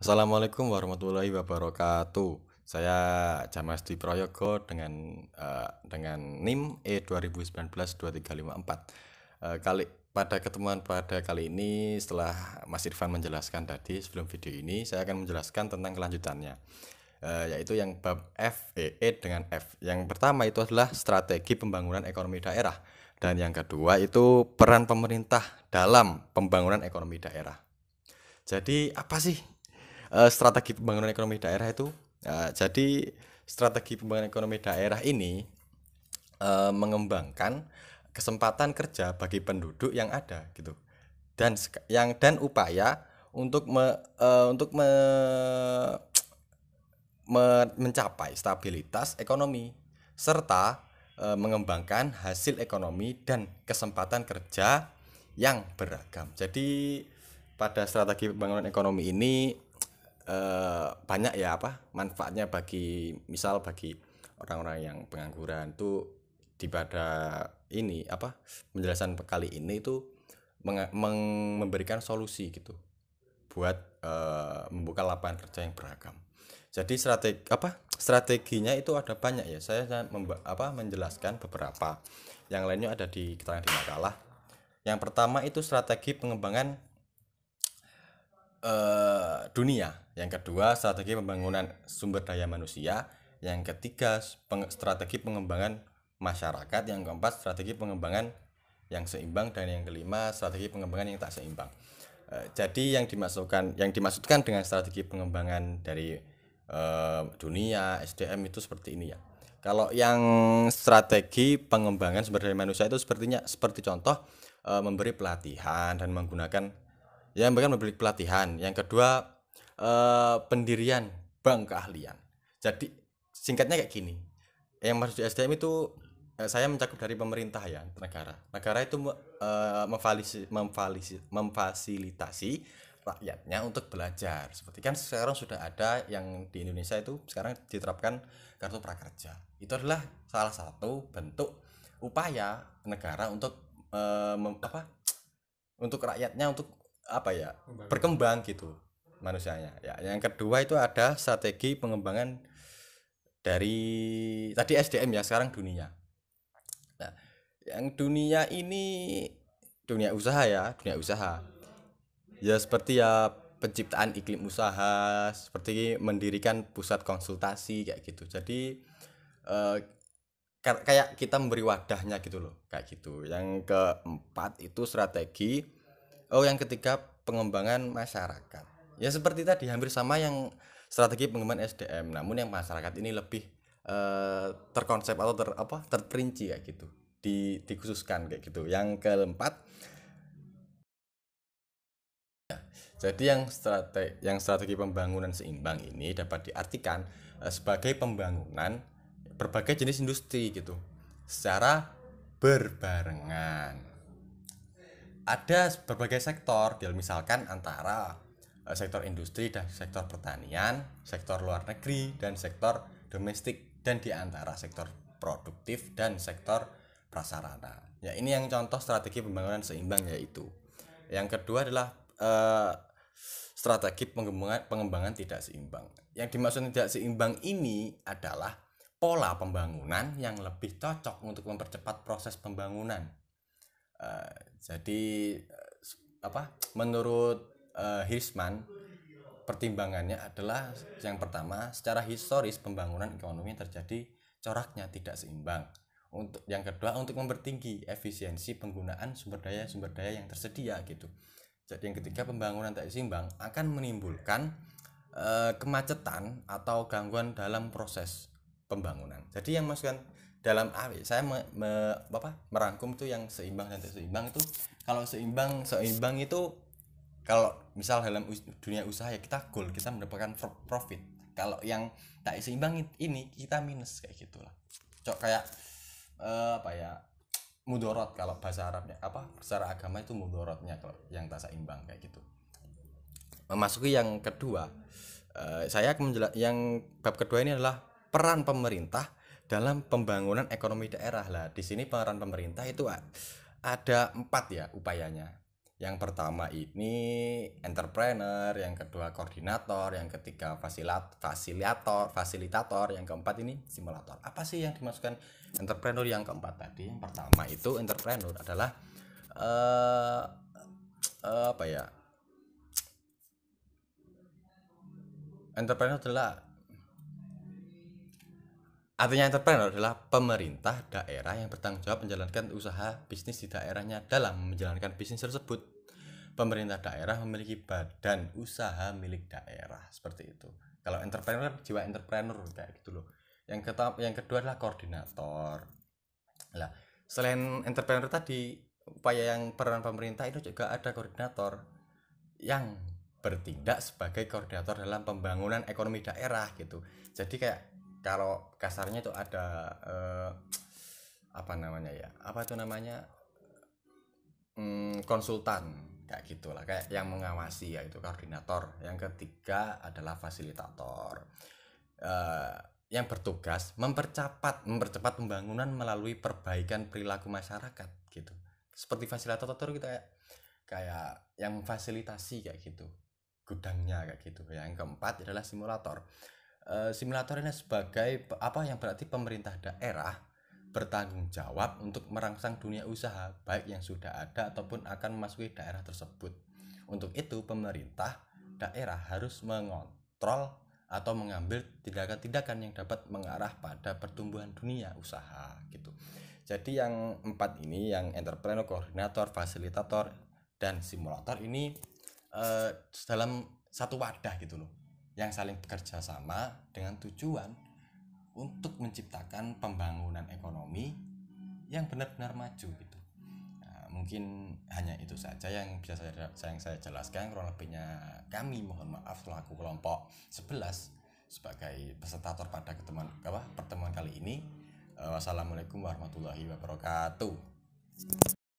Assalamualaikum warahmatullahi wabarakatuh. Saya Jamas Dwi Prayogo dengan NIM E2019-2354. Pada ketemuan pada kali ini, setelah Mas Irfan menjelaskan tadi sebelum video ini, saya akan menjelaskan tentang kelanjutannya, yaitu yang bab E dengan F. Yang pertama itu adalah strategi pembangunan ekonomi daerah, dan yang kedua itu peran pemerintah dalam pembangunan ekonomi daerah. Jadi apa sih strategi pembangunan ekonomi daerah itu? Jadi strategi pembangunan ekonomi daerah ini mengembangkan kesempatan kerja bagi penduduk yang ada gitu, dan upaya untuk mencapai stabilitas ekonomi serta mengembangkan hasil ekonomi dan kesempatan kerja yang beragam. Jadi pada strategi pembangunan ekonomi ini banyak ya manfaatnya bagi orang-orang yang pengangguran tuh. Di pada ini penjelasan kali ini itu memberikan solusi gitu buat membuka lapangan kerja yang beragam. Jadi strateginya itu ada banyak ya. Saya menjelaskan beberapa. Yang lainnya ada di keterangan di makalah. Yang pertama itu strategi pengembangan dunia. Yang kedua strategi pembangunan sumber daya manusia. Yang ketiga strategi pengembangan masyarakat. Yang keempat strategi pengembangan yang seimbang, dan yang kelima strategi pengembangan yang tak seimbang. Jadi yang dimaksudkan dengan strategi pengembangan dari dunia SDM itu seperti ini ya. Kalau yang strategi pengembangan sumber daya manusia itu seperti contoh memberi pelatihan dan memberi pelatihan. Yang kedua pendirian bank keahlian. Jadi singkatnya kayak gini. Yang maksud SDM itu saya mencakup dari pemerintah ya, negara. Negara itu memfasilitasi rakyatnya untuk belajar. Seperti kan sekarang sudah ada yang di Indonesia itu sekarang diterapkan kartu prakerja. Itu adalah salah satu bentuk upaya negara untuk untuk rakyatnya untuk berkembang gitu manusianya. Ya, yang kedua itu ada strategi pengembangan dari tadi SDM ya, sekarang dunia. Nah, yang dunia ini dunia usaha ya, dunia usaha. Ya seperti ya penciptaan iklim usaha, seperti mendirikan pusat konsultasi kayak gitu. Jadi eh, kayak kita memberi wadahnya gitu loh, kayak gitu. Yang keempat itu yang ketiga pengembangan masyarakat. Ya seperti tadi hampir sama yang strategi pengembangan SDM, namun yang masyarakat ini lebih terkonsep atau terperinci kayak gitu. Dikhususkan kayak gitu. Yang keempat, jadi yang strategi pembangunan seimbang ini dapat diartikan sebagai pembangunan berbagai jenis industri gitu secara berbarengan. Ada berbagai sektor, misalkan antara sektor industri dan sektor pertanian, sektor luar negeri dan sektor domestik, dan di antara sektor produktif dan sektor prasarana. Ya, ini yang contoh strategi pembangunan seimbang yaitu. Yang kedua adalah strategi pengembangan tidak seimbang. Yang dimaksud tidak seimbang ini adalah pola pembangunan yang lebih cocok untuk mempercepat proses pembangunan. Jadi menurut Hirschman, pertimbangannya adalah yang pertama, secara historis pembangunan ekonomi terjadi coraknya tidak seimbang. Yang kedua, untuk mempertinggi efisiensi penggunaan sumber daya yang tersedia gitu. Jadi yang ketiga, pembangunan tak seimbang akan menimbulkan kemacetan atau gangguan dalam proses pembangunan. Jadi yang masukkan dalam saya merangkum itu yang seimbang dan tak seimbang itu. Kalau seimbang itu kalau misal dalam dunia usaha ya kita goal, kita mendapatkan profit. Kalau yang tak seimbang ini kita minus kayak gitulah. Kayak mudorot kalau bahasa Arabnya, secara agama itu mudorotnya kalau yang tak seimbang kayak gitu. Memasuki yang kedua, yang bab kedua ini adalah peran pemerintah dalam pembangunan ekonomi daerah. Lah di sini peran pemerintah itu ada 4 ya upayanya. Yang pertama ini entrepreneur, yang kedua koordinator, yang ketiga fasilitator, yang keempat ini simulator. Apa sih yang dimaksudkan entrepreneur yang keempat tadi? Yang pertama itu entrepreneur adalah apa ya? Entrepreneur adalah artinya entrepreneur adalah pemerintah daerah yang bertanggung jawab menjalankan usaha bisnis di daerahnya. Dalam menjalankan bisnis tersebut, pemerintah daerah memiliki badan usaha milik daerah, seperti itu. Kalau entrepreneur, jiwa entrepreneur kayak gitu loh. Yang kedua adalah koordinator. Lah, selain entrepreneur tadi, upaya yang peran pemerintah itu juga ada koordinator yang bertindak sebagai koordinator dalam pembangunan ekonomi daerah gitu. Jadi kayak kalau kasarnya itu ada apa namanya ya? Apa itu namanya? Konsultan kayak gitulah, kayak yang mengawasi, yaitu koordinator. Yang ketiga adalah fasilitator. Yang bertugas mempercepat pembangunan melalui perbaikan perilaku masyarakat gitu. Seperti fasilitator kita kayak yang fasilitasi kayak gitu, gudangnya kayak gitu. Yang keempat adalah simulator. Simulator ini sebagai apa yang berarti pemerintah daerah bertanggung jawab untuk merangsang dunia usaha baik yang sudah ada ataupun akan memasuki daerah tersebut. Untuk itu pemerintah daerah harus mengontrol atau mengambil tindakan-tindakan yang dapat mengarah pada pertumbuhan dunia usaha gitu. Jadi yang empat ini, yang entrepreneur, koordinator, fasilitator, dan simulator ini dalam satu wadah gitu loh, yang saling bekerja sama dengan tujuan untuk menciptakan pembangunan ekonomi yang benar-benar maju gitu. Nah, mungkin hanya itu saja yang bisa saya jelaskan. Kurang lebihnya kami mohon maaf selaku kelompok 11 sebagai presentator pada pertemuan kali ini. Wassalamualaikum warahmatullahi wabarakatuh.